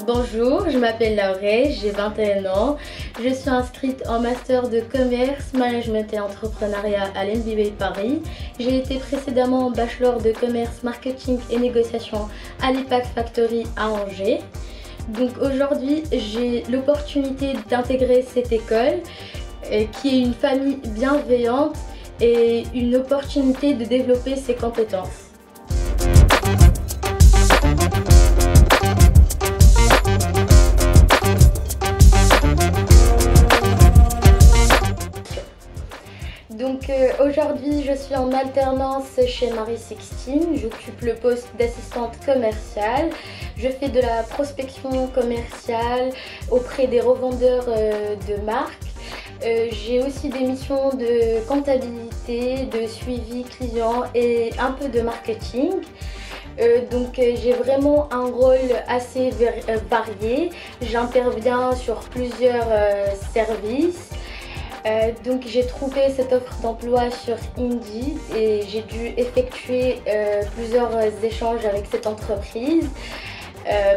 Bonjour, je m'appelle Laurée, j'ai 21 ans. Je suis inscrite en master de commerce, management et entrepreneuriat à l'NBB Paris. J'ai été précédemment en bachelor de commerce, marketing et négociation à l'IPAC Factory à Angers. Donc aujourd'hui, j'ai l'opportunité d'intégrer cette école qui est une famille bienveillante et une opportunité de développer ses compétences. Donc aujourd'hui je suis en alternance chez Marie Sixtine, j'occupe le poste d'assistante commerciale. Je fais de la prospection commerciale auprès des revendeurs de marques. J'ai aussi des missions de comptabilité, de suivi client et un peu de marketing. Donc j'ai vraiment un rôle assez varié. J'interviens sur plusieurs services. Donc j'ai trouvé cette offre d'emploi sur Indeed et j'ai dû effectuer plusieurs échanges avec cette entreprise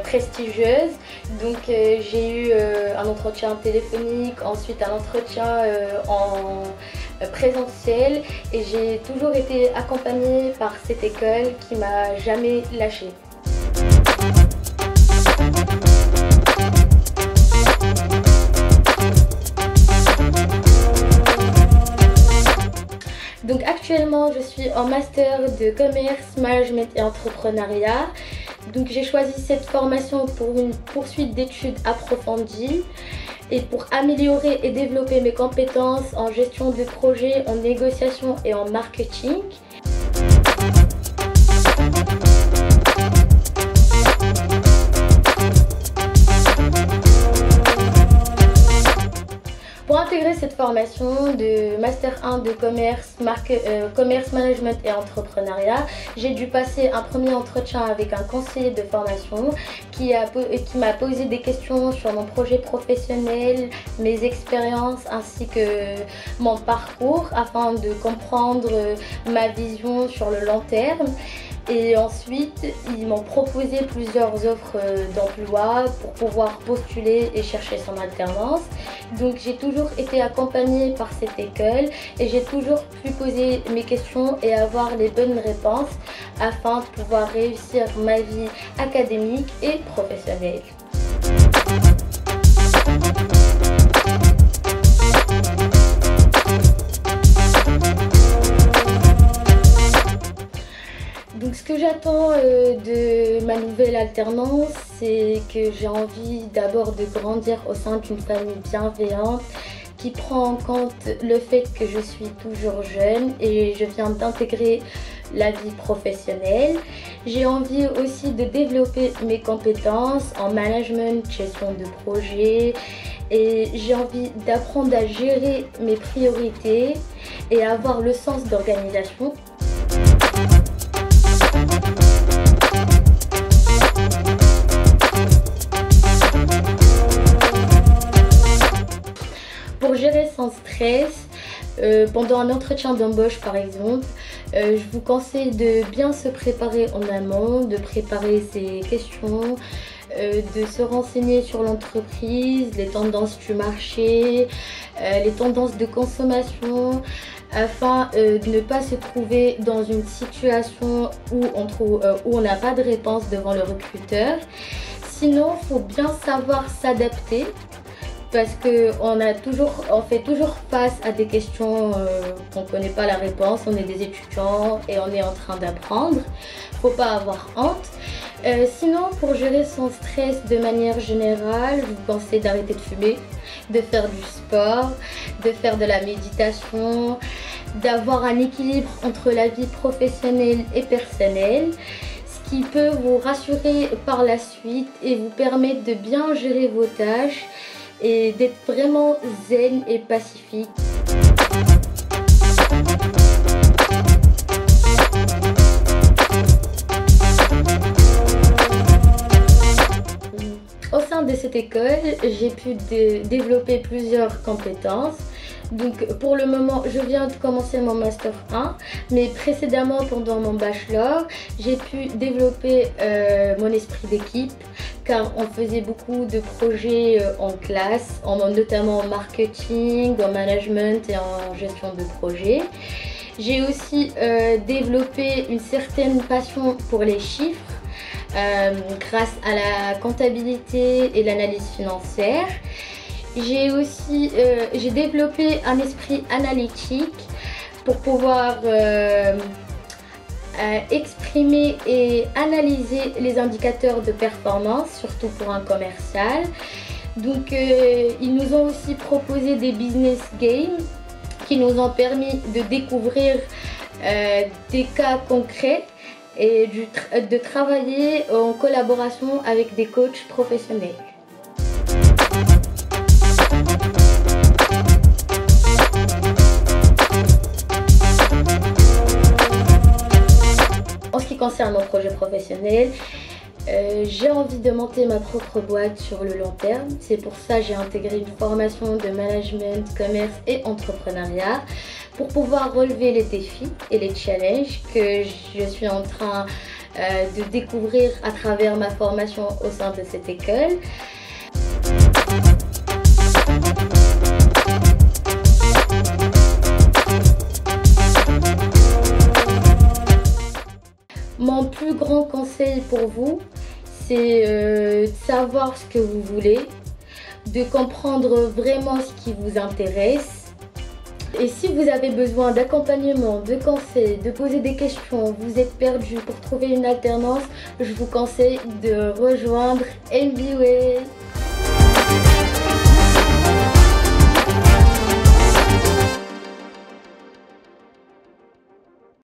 prestigieuse. Donc j'ai eu un entretien téléphonique, ensuite un entretien en présentiel et j'ai toujours été accompagnée par cette école qui m'a jamais lâchée. Donc actuellement je suis en master de commerce, management et entrepreneuriat. Donc j'ai choisi cette formation pour une poursuite d'études approfondies et pour améliorer et développer mes compétences en gestion de projet, en négociation et en marketing. Pour intégrer cette formation de Master 1 de commerce, commerce, management et entrepreneuriat, j'ai dû passer un premier entretien avec un conseiller de formation qui m'a posé des questions sur mon projet professionnel, mes expériences ainsi que mon parcours afin de comprendre ma vision sur le long terme. Et ensuite, ils m'ont proposé plusieurs offres d'emploi pour pouvoir postuler et chercher son alternance. Donc j'ai toujours été accompagnée par cette école et j'ai toujours pu poser mes questions et avoir les bonnes réponses afin de pouvoir réussir ma vie académique et professionnelle. Donc ce que j'attends de ma nouvelle alternance, c'est que j'ai envie d'abord de grandir au sein d'une famille bienveillante qui prend en compte le fait que je suis toujours jeune et je viens d'intégrer la vie professionnelle. J'ai envie aussi de développer mes compétences en management, gestion de projet et j'ai envie d'apprendre à gérer mes priorités et avoir le sens d'organisation. Pour gérer son stress, pendant un entretien d'embauche par exemple, je vous conseille de bien se préparer en amont, de préparer ses questions, de se renseigner sur l'entreprise, les tendances du marché, les tendances de consommation, afin de ne pas se trouver dans une situation où on n'a pas de réponse devant le recruteur. Sinon, il faut bien savoir s'adapter. Parce qu'on fait toujours face à des questions qu'on ne connaît pas la réponse, on est des étudiants et on est en train d'apprendre. Faut pas avoir honte. Sinon, pour gérer son stress de manière générale, je vous conseille d'arrêter de fumer, de faire du sport, de faire de la méditation, d'avoir un équilibre entre la vie professionnelle et personnelle, ce qui peut vous rassurer par la suite et vous permettre de bien gérer vos tâches et d'être vraiment zen et pacifique. Au sein de cette école, j'ai pu développer plusieurs compétences. Donc pour le moment, je viens de commencer mon Master 1, mais précédemment pendant mon Bachelor, j'ai pu développer mon esprit d'équipe, car on faisait beaucoup de projets en classe, notamment en marketing, en management et en gestion de projet. J'ai aussi développé une certaine passion pour les chiffres grâce à la comptabilité et l'analyse financière. J'ai développé un esprit analytique pour pouvoir exprimer et analyser les indicateurs de performance, surtout pour un commercial. Donc ils nous ont aussi proposé des business games qui nous ont permis de découvrir des cas concrets et de travailler en collaboration avec des coachs professionnels. En ce qui concerne mon projet professionnel, j'ai envie de monter ma propre boîte sur le long terme. C'est pour ça que j'ai intégré une formation de management, commerce et entrepreneuriat pour pouvoir relever les défis et les challenges que je suis en train de découvrir à travers ma formation au sein de cette école. Mon plus grand conseil pour vous, c'est de savoir ce que vous voulez, de comprendre vraiment ce qui vous intéresse. Et si vous avez besoin d'accompagnement, de conseils, de poser des questions, vous êtes perdu pour trouver une alternance, je vous conseille de rejoindre MBWay.